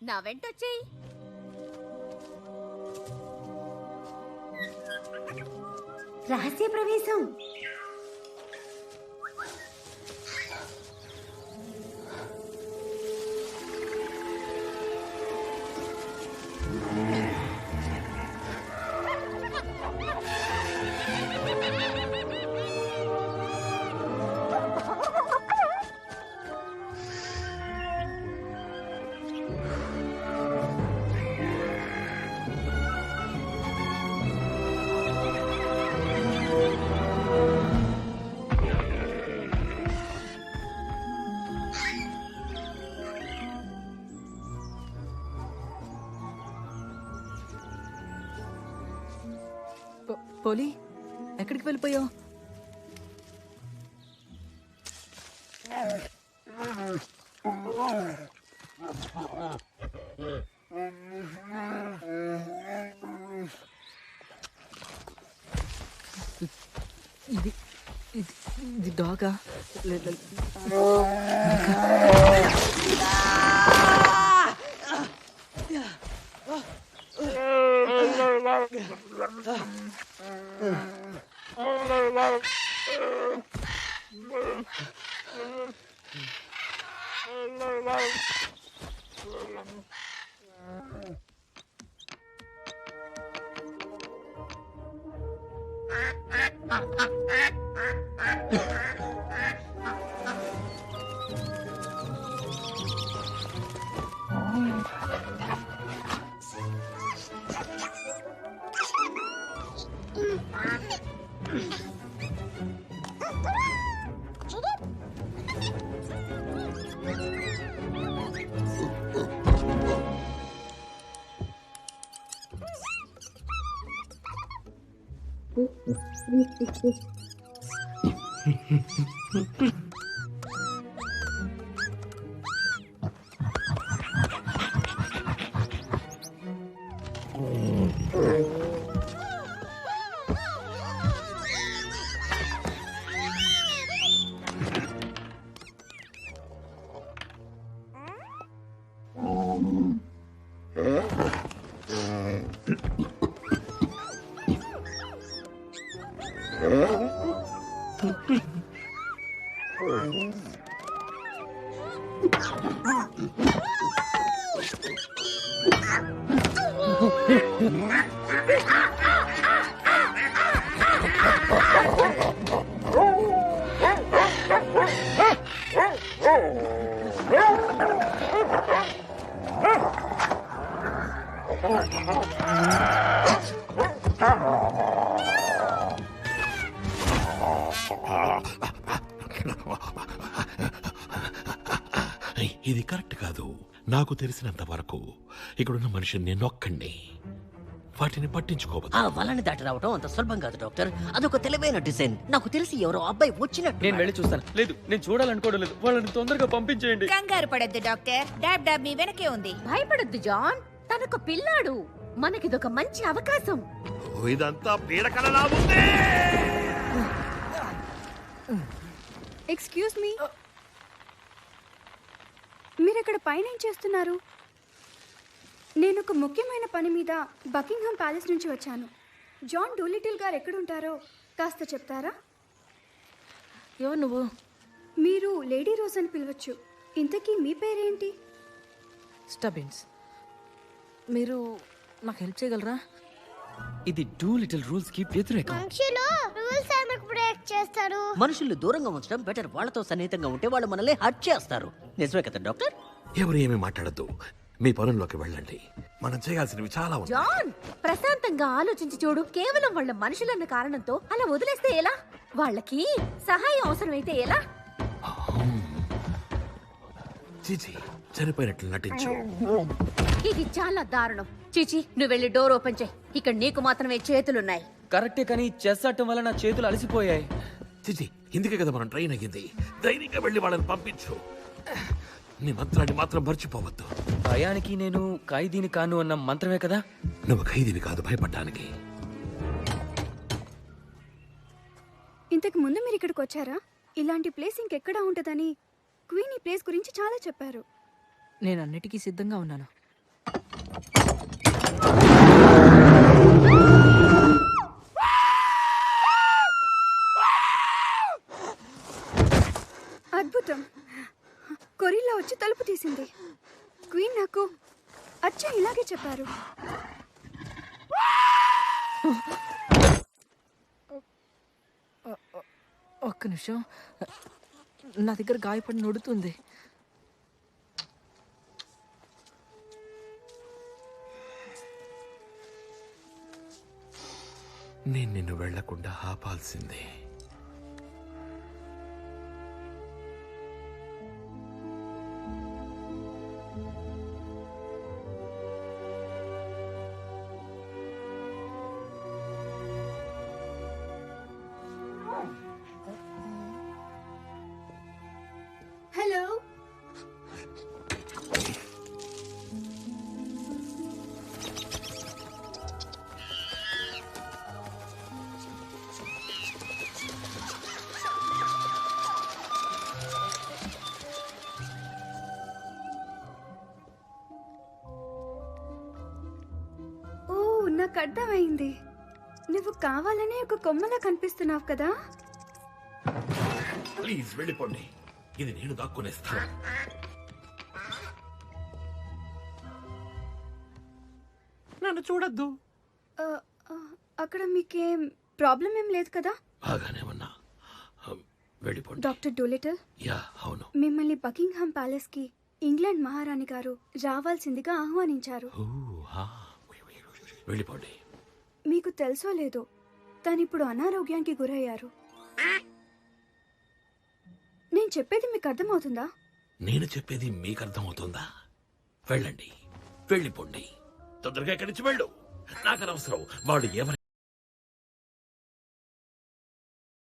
నా వెంటొచ్చేయి. రహస్య ప్రవేశం. పోలీ, ఎక్కడికి వెళ్ళిపోయావు? ఇది ఇది ఇది డాగా? ఇది కరెక్ట్ కాదు. నాకు తెలిసినంత వరకు ఇక్కడున్న మనిషిని నేను ఒక్కడిని. వాటిని పట్టించుకోవద్దు. ఆ వలని దాటి రావడం అంత సులభం కాదు డాక్టర్. అదొక తెలివైన డిజైన్. నాకు తెలిసి ఎవరో అబ్బాయి వచ్చినట్టు. నేను వెళ్ళి చూస్తాను. లేదు, నేను చూడాలనుకోవడం లేదు. వాళ్ళని తొందరగా పంపించేయండి. కంగారు పడద్దు డాక్టర్. డాబ్ డాబ్ మీ వెనకే ఉంది. భయపడొద్దు జాన్, తనొక పిల్లాడు. మనకిదొక మంచి అవకాశం. ఇదంతా పీడకలలా ఉంది. ఎక్స్క్యూజ్ మీ, మీరెక్కడ పైన ఏం చేస్తున్నారు? నేను ఒక ముఖ్యమైన పని మీద బకింగ్హామ్ ప్యాలెస్ నుంచి వచ్చాను. జాన్ డూలిటిల్ గారు ఎక్కడుంటారో కాస్త చెప్తారా? ఎవరు నువ్వు? మీరు లేడీ రోజ్ అని పిలవచ్చు. ఇంతకీ మీ పేరేంటి? స్టబిన్స్. మీరు నాకు హెల్ప్ చేయగలరా? ఇది డూ లిటిల్ రూల్స్ కి వ్యతిరేకం. మనుషుల్ని దూరంగా ఉంచడం బెటర్. వాళ్ళతో సన్నిహితంగా ఉంటే వాళ్ళు మనల్ని హర్ట్ చేస్తారు. నిజమే కదా డాక్టర్? ఎవరు ఏమీ మాట్లాడద్దు. మీ పనుల్లోకి వెళ్ళండి. మనం చేయాల్సినవి చాలా ఉన్నాయి. జాన్, ప్రశాంతంగా ఆలోచించి చూడు. కేవలం వాళ్ళ మనుషులన్న కారణంతో అలా వదిలేస్తే ఎలా? వాళ్ళకి సహాయం అవసరమైతే ఎలా? చిచి, చనిపోయినట్లు నటించు. ఇది చాలా దారుణం. చిచి, నువ్వు వెళ్ళి డోర్ ఓపెన్ చేయి. ఇక్కడ నీకు మాత్రమే చేతులున్నాయి. కరెక్టే, కానీ చెస్ ఆడటం వల్ల నా చేతులు అలసిపోయాయి. చిచి, ఇందుకే కదా మనం ట్రైన్ అయ్యింది. ధైర్యంగా వెళ్ళి వాళ్ళని పంపించు. నీ మంత్రాన్ని మాత్రం మర్చిపోవద్దు. భయానికి నేను ఖైదీని కాను అన్న మంత్రమే కదా. నువ్వు ఖైదీవి కాదు, భయపడ్డానికి. ఇంతకు ముందు మీరు ఇక్కడికి వచ్చారా? ఇలాంటి ప్లేస్ ఇంకెక్కడా ఉంటుందని క్వీన్ ఈ ప్లేస్ గురించి చాలా చెప్పారు. నేను అన్నిటికీ సిద్ధంగా ఉన్నాను. క్వీన్ నాకు అచ్చా ఇలాగే చెప్పారు. ఒక్క నిమిషం, నా దగ్గర గాయపడి నొడుతుంది. నేను నిన్ను వెళ్లకుండా ఆపాల్సిందే. హలో, ఓ నాకు అర్థమైంది. నువ్వు కావాలనే ఒక కొమ్మలా కనిపిస్తున్నావు కదా. ప్లీజ్ వెళ్ళిపోండి, ఇది నేను దాక్కునేస్తాను. నన్ను చూడొద్దు. ఆ, ఆ, అక్కడ మీకేం ప్రాబ్లం ఏం లేదు కదా. బాగానే ఉన్నా. వెళ్ళిపోండి. డాక్టర్ డూలిటిల్, యా, అవును. మిమ్మల్ని బకింగ్హామ్ ప్యాలెస్ కి ఇంగ్లాండ్ మహారాణి గారు రావాల్సిందిగా ఆహ్వానించారు. ఓ, ఆ. వెళ్ళిపోండి. మీకు తెలుసో లేదో తను ఇప్పుడు అనారోగ్యానికి గురయ్యారు. నేను చెప్పేది మీకు అర్థమవుతుందా? నేను చెప్పేది మీకు అర్థమవుతుందా? వెళ్ళండి, వెళ్ళిపోండి. తొందరగా ఇక్కడి నుంచి వెళ్ళు. నాకు అనవసరం వాళ్ళు ఎవరు